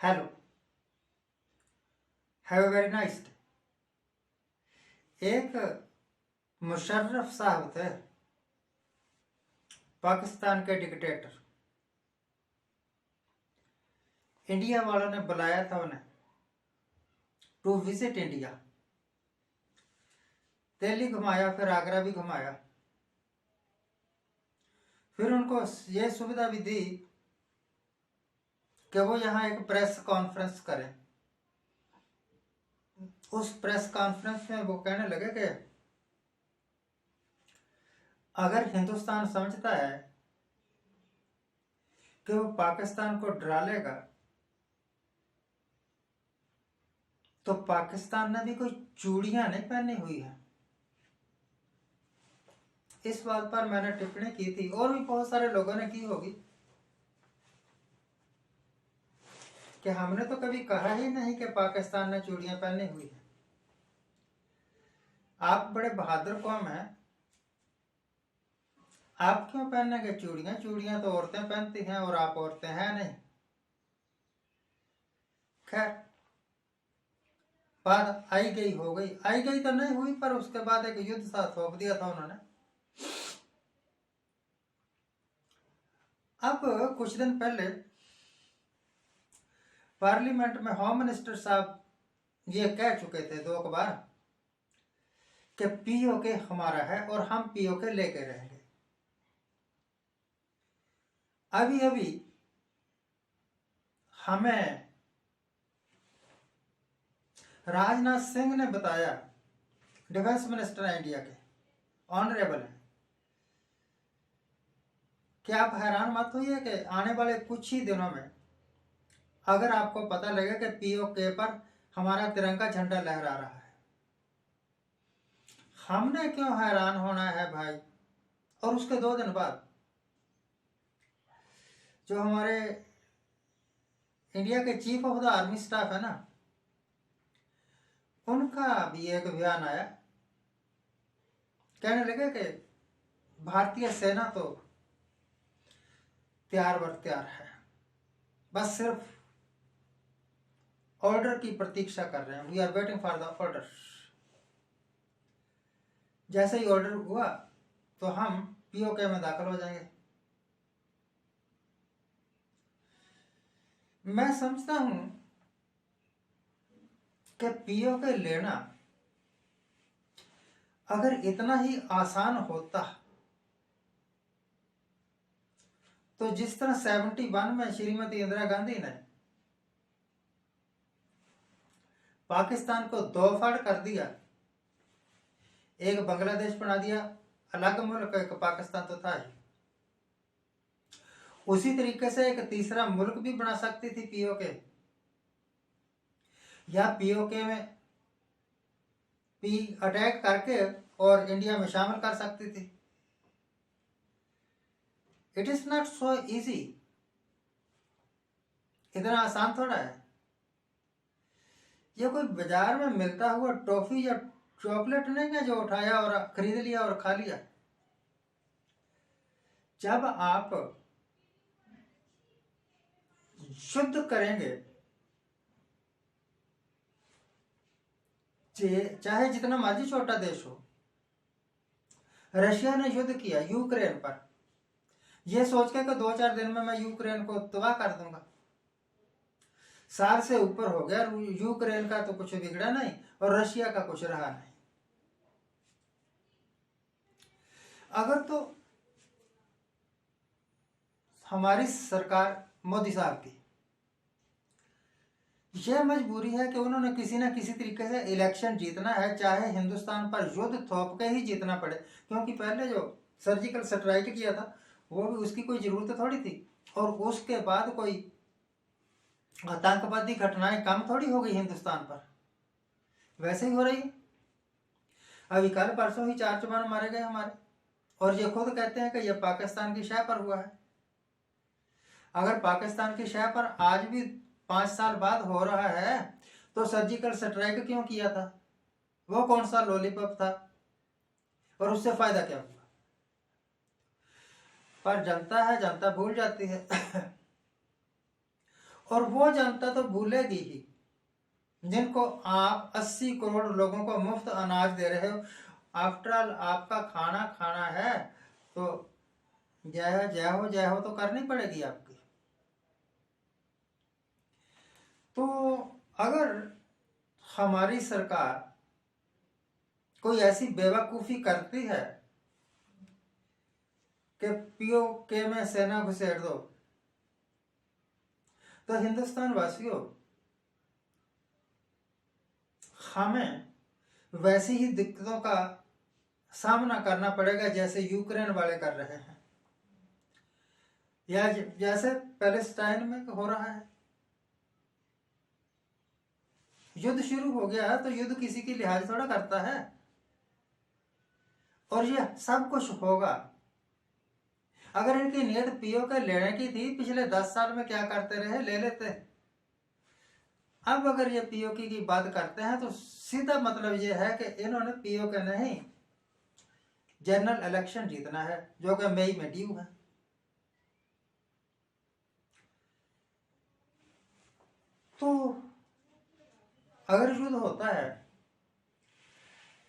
Hello, have a very nice day. एक मुशर्रफ साहब थे, पाकिस्तान के डिक्टेटर। इंडिया वालों ने बुलाया था उन्हें टू विजिट इंडिया। दिल्ली घुमाया, फिर आगरा भी घुमाया, फिर उनको ये सुविधा भी दी कि वो यहाँ एक प्रेस कॉन्फ्रेंस करें। उस प्रेस कॉन्फ्रेंस में वो कहने लगे कि अगर हिंदुस्तान समझता है कि वो पाकिस्तान को डरा लेगा, तो पाकिस्तान ने भी कोई चूड़ियां नहीं पहनी हुई है। इस बात पर मैंने टिप्पणी की थी और भी बहुत सारे लोगों ने की होगी कि हमने तो कभी कहा ही नहीं कि पाकिस्तान ने चूड़ियां पहनी हुई है। आप बड़े बहादुर कौम हैं, आप क्यों पहनेंगे चूड़ियां? चूड़ियां तो औरतें पहनती हैं और आप औरतें हैं नहीं। खैर, बात आई गई हो गई। आई गई तो नहीं हुई, पर उसके बाद एक युद्ध सा थोप दिया था उन्होंने। अब कुछ दिन पहले पार्लियामेंट में होम मिनिस्टर साहब ये कह चुके थे 2 बार कि पीओके हमारा है और हम पीओके लेके रहेंगे। अभी अभी हमें राजनाथ सिंह ने बताया, डिफेंस मिनिस्टर है इंडिया के, ऑनरेबल है, कि आप हैरान मत होइए कि आने वाले कुछ ही दिनों में अगर आपको पता लगे कि पीओके पर हमारा तिरंगा झंडा लहरा रहा है, हमने क्यों हैरान होना है भाई। और उसके 2 दिन बाद जो हमारे इंडिया के chief of the army staff है ना, उनका भी एक बयान आया। कहने लगे कि भारतीय सेना तो तैयार बर तैयार है, बस सिर्फ ऑर्डर की प्रतीक्षा कर रहे हैं। We are waiting for the order. जैसे ही ऑर्डर हुआ तो हम पीओके में दाखिल हो जाएंगे। मैं समझता हूं कि पीओके लेना अगर इतना ही आसान होता तो जिस तरह 71 में श्रीमती इंदिरा गांधी ने पाकिस्तान को 2 फाड़ कर दिया, एक बांग्लादेश बना दिया, अलग मुल्क एक पाकिस्तान तो था ही, उसी तरीके से एक तीसरा मुल्क भी बना सकती थी पीओके, या पीओके में पी अटैक करके और इंडिया में शामिल कर सकती थी। It is not so easy. इतना आसान थोड़ा है। ये कोई बाजार में मिलता हुआ टॉफी या चॉकलेट नहीं है जो उठाया और खरीद लिया और खा लिया। जब आप शुद्ध करेंगे, चाहे जितना मर्जी छोटा देश हो। रशिया ने युद्ध किया यूक्रेन पर, यह सोच के कि 2-4 दिन में मैं यूक्रेन को तबाह कर दूंगा। साल से ऊपर हो गया, यूक्रेन का तो कुछ बिगड़ा नहीं और रशिया का कुछ रहा नहीं। अगर तो हमारी सरकार मोदी साहब की यह मजबूरी है कि उन्होंने किसी न किसी तरीके से इलेक्शन जीतना है, चाहे हिंदुस्तान पर युद्ध थोप के ही जीतना पड़े, क्योंकि पहले जो सर्जिकल स्ट्राइक किया था वो भी उसकी कोई जरूरत थोड़ी थी, और उसके बाद कोई आतंकवादी घटनाएं कम थोड़ी हो गई हिंदुस्तान पर, वैसे ही हो रही है। अभी कल परसों ही 4 जवान मारे गए हमारे, और ये खुद कहते हैं कि यह पाकिस्तान की शह पर हुआ है। अगर पाकिस्तान की शह पर आज भी 5 साल बाद हो रहा है तो सर्जिकल स्ट्राइक क्यों किया था? वो कौन सा लॉलीपॉप था और उससे फायदा क्या हुआ? पर जनता है, जनता भूल जाती है। और वो जनता तो भूलेगी ही जिनको आप 80 करोड़ लोगों को मुफ्त अनाज दे रहे हो। आफ्टर ऑल आपका खाना खाना है तो जय हो तो करनी पड़ेगी आपकी। तो अगर हमारी सरकार कोई ऐसी बेवकूफ़ी करती है कि पीओके में सेना घुसेड़ दो, तो हिंदुस्तान वासियों हमें वैसी ही दिक्कतों का सामना करना पड़ेगा जैसे यूक्रेन वाले कर रहे हैं या जैसे पैलेस्टाइन में हो रहा है। युद्ध शुरू हो गया है तो युद्ध किसी की लिहाज थोड़ा करता है, और ये सब कुछ होगा। अगर इनकी नीयत पीओके लेने की थी, पिछले 10 साल में क्या करते रहे, ले लेते। अब अगर ये पीओके की बात करते हैं तो सीधा मतलब ये है कि इन्होंने पीओके नहीं, जनरल इलेक्शन जीतना है जो कि मई में ड्यू है। तो अगर युद्ध होता है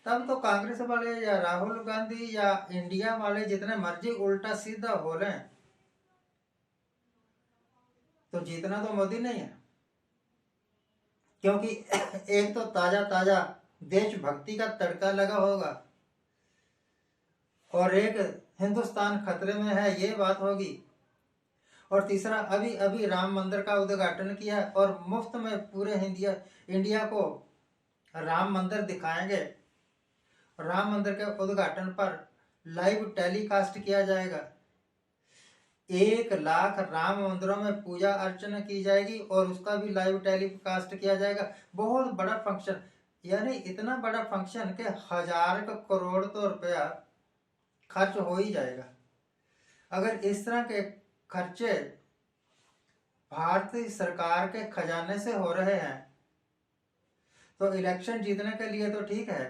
तब तो कांग्रेस वाले या राहुल गांधी या इंडिया वाले जितने मर्जी उल्टा सीधा बोले तो जीतना तो मोदी नहीं है, क्योंकि एक तो ताजा ताजा देशभक्ति का तड़का लगा होगा और एक हिंदुस्तान खतरे में है ये बात होगी, और तीसरा अभी अभी राम मंदिर का उद्घाटन किया और मुफ्त में पूरे इंडिया को राम मंदिर दिखाएंगे। राम मंदिर के उद्घाटन पर लाइव टेलीकास्ट किया जाएगा। 1 लाख राम मंदिरों में पूजा अर्चना की जाएगी और उसका भी लाइव टेलीकास्ट किया जाएगा। बहुत बड़ा फंक्शन, यानी इतना बड़ा फंक्शन कि 1000 करोड़ तो रुपया खर्च हो ही जाएगा। अगर इस तरह के खर्चे भारतीय सरकार के खजाने से हो रहे हैं तो इलेक्शन जीतने के लिए तो ठीक है,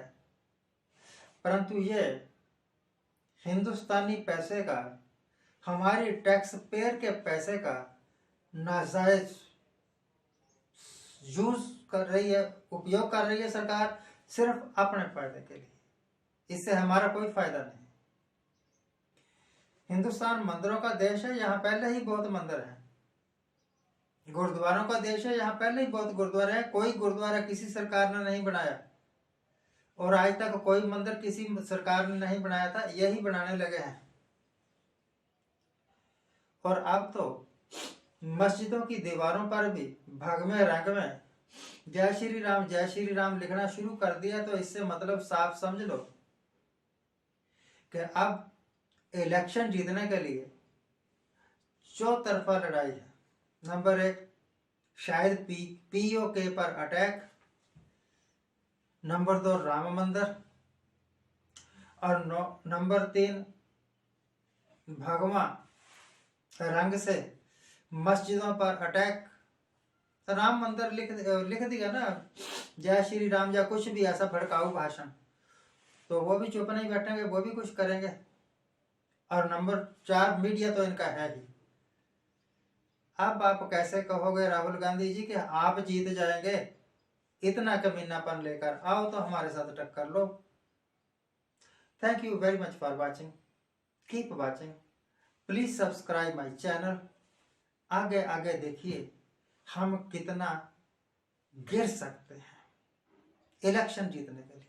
परंतु ये हिंदुस्तानी पैसे का, हमारी टैक्स पेयर के पैसे का नाजायज यूज कर रही है, उपयोग कर रही है सरकार सिर्फ अपने फायदे के लिए। इससे हमारा कोई फायदा नहीं। हिंदुस्तान मंदिरों का देश है, यहाँ पहले ही बहुत मंदिर हैं। गुरुद्वारों का देश है, यहाँ पहले ही बहुत गुरुद्वारे हैं। कोई गुरुद्वारा किसी सरकार ने नहीं बनाया और आज तक कोई मंदिर किसी सरकार ने नहीं बनाया था, यही बनाने लगे हैं। और अब तो मस्जिदों की दीवारों पर भी भगवे रंग में जय श्री राम लिखना शुरू कर दिया। तो इससे मतलब साफ समझ लो कि अब इलेक्शन जीतने के लिए चौतरफा लड़ाई है। नंबर 1 शायद पीओके पर अटैक, नंबर 2 राम मंदिर, और नंबर 3 भगवा रंग से मस्जिदों पर अटैक। राम मंदिर लिख दिया ना जय श्री राम या कुछ भी ऐसा भड़काऊ भाषण, तो वो भी चुप नहीं बैठेंगे, वो भी कुछ करेंगे। और नंबर 4 मीडिया तो इनका है ही। अब आप कैसे कहोगे राहुल गांधी जी कि आप जीत जाएंगे? इतना कमीनापन लेकर आओ तो हमारे साथ टक्कर लो। Thank you very much for watching, keep watching, please subscribe my channel. आगे आगे देखिए हम कितना गिर सकते हैं इलेक्शन जीतने के लिए।